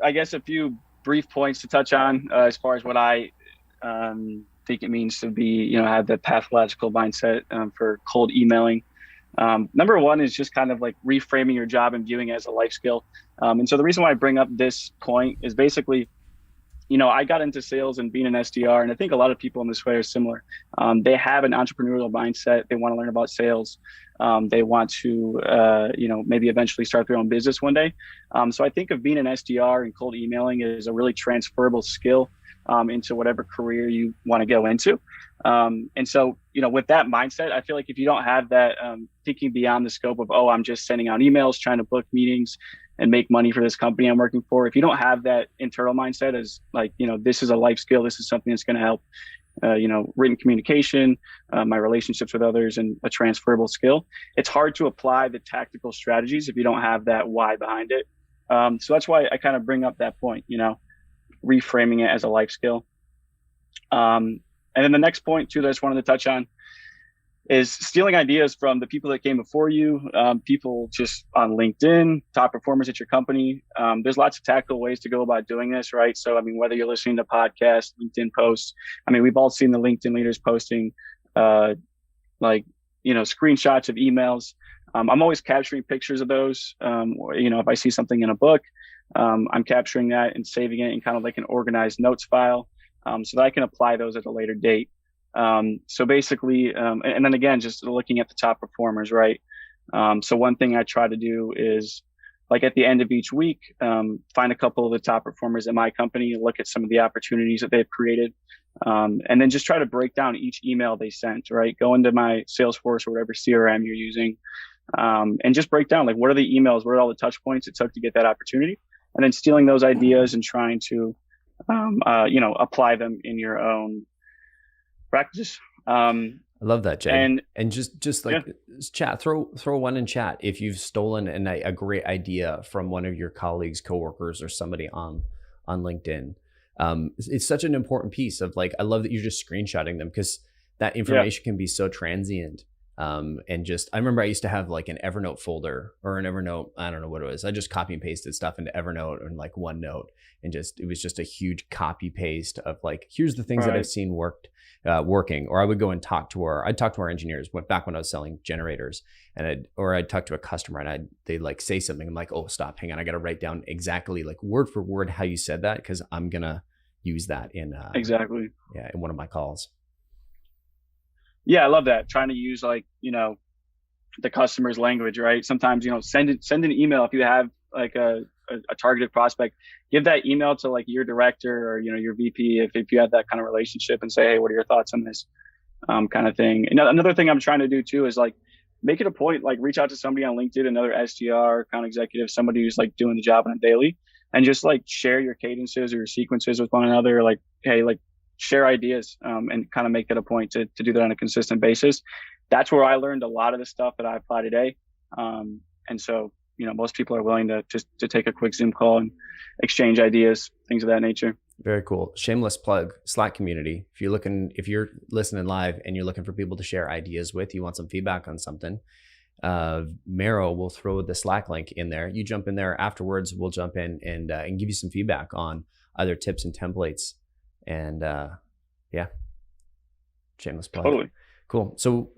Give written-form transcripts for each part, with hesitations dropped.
I guess a few brief points to touch on as far as what I think it means to be, have the pathological mindset for cold emailing. Number one is just kind of like reframing your job and viewing it as a life skill. And so the reason why I bring up this point is basically, I got into sales and being an SDR, and I think a lot of people in this way are similar. They have an entrepreneurial mindset. They want to learn about sales. They want to, maybe eventually start their own business one day. So I think of being an SDR and cold emailing is a really transferable skill into whatever career you want to go into. And so, with that mindset, I feel like if you don't have that thinking beyond the scope of, oh, I'm just sending out emails, trying to book meetings and make money for this company I'm working for. If you don't have that internal mindset as like, this is a life skill, this is something that's going to help, written communication, my relationships with others, and a transferable skill, it's hard to apply the tactical strategies if you don't have that why behind it. So that's why I kind of bring up that point, reframing it as a life skill. And then the next point too that I just wanted to touch on is stealing ideas from the people that came before you, people just on LinkedIn, top performers at your company. There's lots of tactical ways to go about doing this, right? So, whether you're listening to podcasts, LinkedIn posts, we've all seen the LinkedIn leaders posting, screenshots of emails. I'm always capturing pictures of those. If I see something in a book, I'm capturing that and saving it in kind of like an organized notes file, so that I can apply those at a later date. So basically, and then again, just looking at the top performers, right? So one thing I try to do is, like, at the end of each week, find a couple of the top performers at my company, look at some of the opportunities that they've created, and then just try to break down each email they sent, right? Go into my Salesforce or whatever CRM you're using, and just break down, like, what are the emails, what are all the touch points it took to get that opportunity, and then stealing those ideas and trying to, apply them in your own practice. I love that, Jay. And just like, yeah. Chat, throw one in chat if you've stolen a great idea from one of your colleagues, coworkers, or somebody on LinkedIn. It's such an important piece of, like, I love that you're just screenshotting them, because that information can be so transient. And just, I remember I used to have like an Evernote folder or an Evernote, I don't know what it was. I just copy and pasted stuff into Evernote and like OneNote, and it was just a huge copy paste of, like, here's the things that I've seen working. Or I would go and talk to our engineers back when I was selling generators, and I'd talk to a customer and they'd like say something. I'm like, oh, stop, hang on. I got to write down exactly, like, word for word how you said that, because I'm going to use that in one of my calls. Yeah, I love that. Trying to use, like, the customer's language, right? Sometimes, send an email if you have like a targeted prospect. Give that email to like your director or, your VP if you have that kind of relationship, and say, hey, what are your thoughts on this kind of thing? And another thing I'm trying to do too is, like, make it a point, like, reach out to somebody on LinkedIn, another SDR, account executive, somebody who's like doing the job on a daily, and just like share your cadences or your sequences with one another. Like, hey, like, share ideas, and kind of make that a point to do that on a consistent basis. That's where I learned a lot of the stuff that I apply today. And so, most people are willing to just to take a quick Zoom call and exchange ideas, things of that nature. Very cool. Shameless plug, Slack community. If you're listening live and you're looking for people to share ideas with, you want some feedback on something, Mero will throw the Slack link in there. You jump in there afterwards. We'll jump in and give you some feedback on either tips and templates. And shameless plug. Totally. Cool. So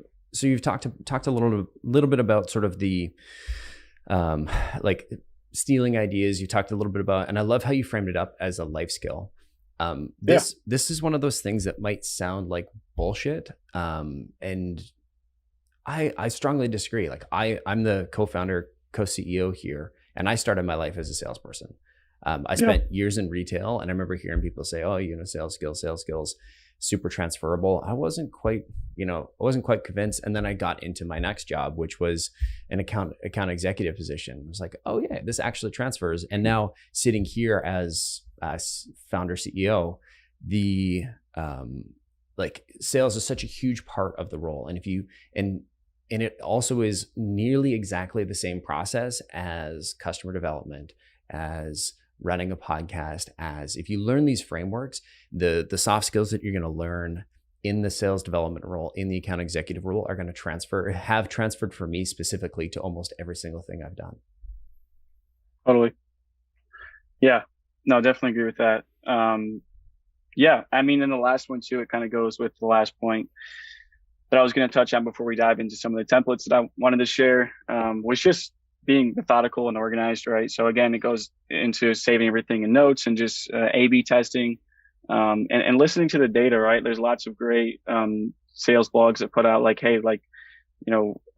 you've talked a little bit about sort of the like stealing ideas. You talked a little bit about, and I love how you framed it up as a life skill. This is one of those things that might sound like bullshit, and I strongly disagree. Like, I'm the co-founder, co-CEO here, and I started my life as a salesperson. I spent years in retail, and I remember hearing people say, oh, sales skills, super transferable. I wasn't quite convinced. And then I got into my next job, which was an account executive position. I was like, oh yeah, this actually transfers. And now sitting here as founder CEO, the like, sales is such a huge part of the role. And it also is nearly exactly the same process as customer development, as running a podcast. As if you learn these frameworks, the soft skills that you're going to learn in the sales development role, in the account executive role, are going to have transferred for me specifically to almost every single thing I've done. Totally. Yeah. No, definitely agree with that. Yeah, I mean, in the last one too, it kind of goes with the last point that I was going to touch on before we dive into some of the templates that I wanted to share, was just being methodical and organized, right? So again, it goes into saving everything in notes and just A/B testing, and listening to the data, right? There's lots of great sales blogs that put out like, hey, like,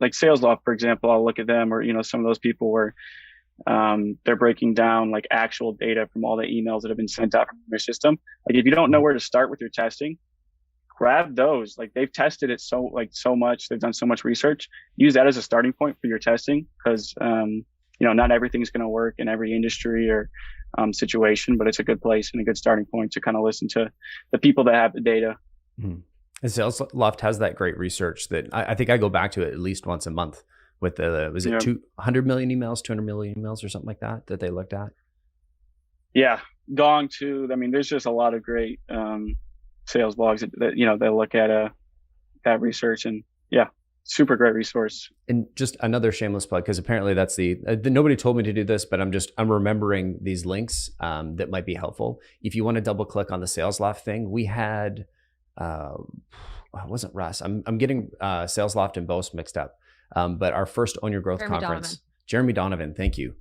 like Sales Loft, for example, I'll look at them, or, some of those people where they're breaking down like actual data from all the emails that have been sent out from their system. Like if you don't know where to start with your testing, grab those. Like they've tested it so much, they've done so much research. Use that as a starting point for your testing, because not everything's going to work in every industry or situation, but it's a good place and a good starting point to kind of listen to the people that have the data. Mm-hmm. And Sales Loft has that great research that I think I go back to it at least once a month with was it 200 million emails, 200 million emails or something like that they looked at? Yeah, Gong too. I mean, there's just a lot of great sales blogs that they look at that research, and yeah, super great resource. And just another shameless plug, because apparently that's nobody told me to do this, but I'm remembering these links that might be helpful. If you want to double click on the Sales Loft thing, we had it wasn't Russ. I'm getting Sales Loft and Boast mixed up. But our first Own Your Growth conference, Jeremy Donovan, thank you.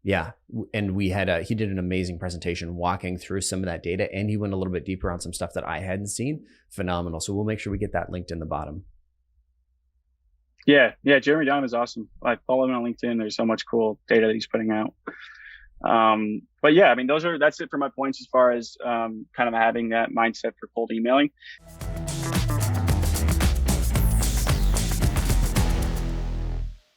Yeah. And we had he did an amazing presentation walking through some of that data, and he went a little bit deeper on some stuff that I hadn't seen. Phenomenal. So we'll make sure we get that linked in the bottom. Yeah. Jeremy Donovan is awesome. I follow him on LinkedIn. There's so much cool data that he's putting out. But yeah, I mean, that's it for my points as far as kind of having that mindset for cold emailing.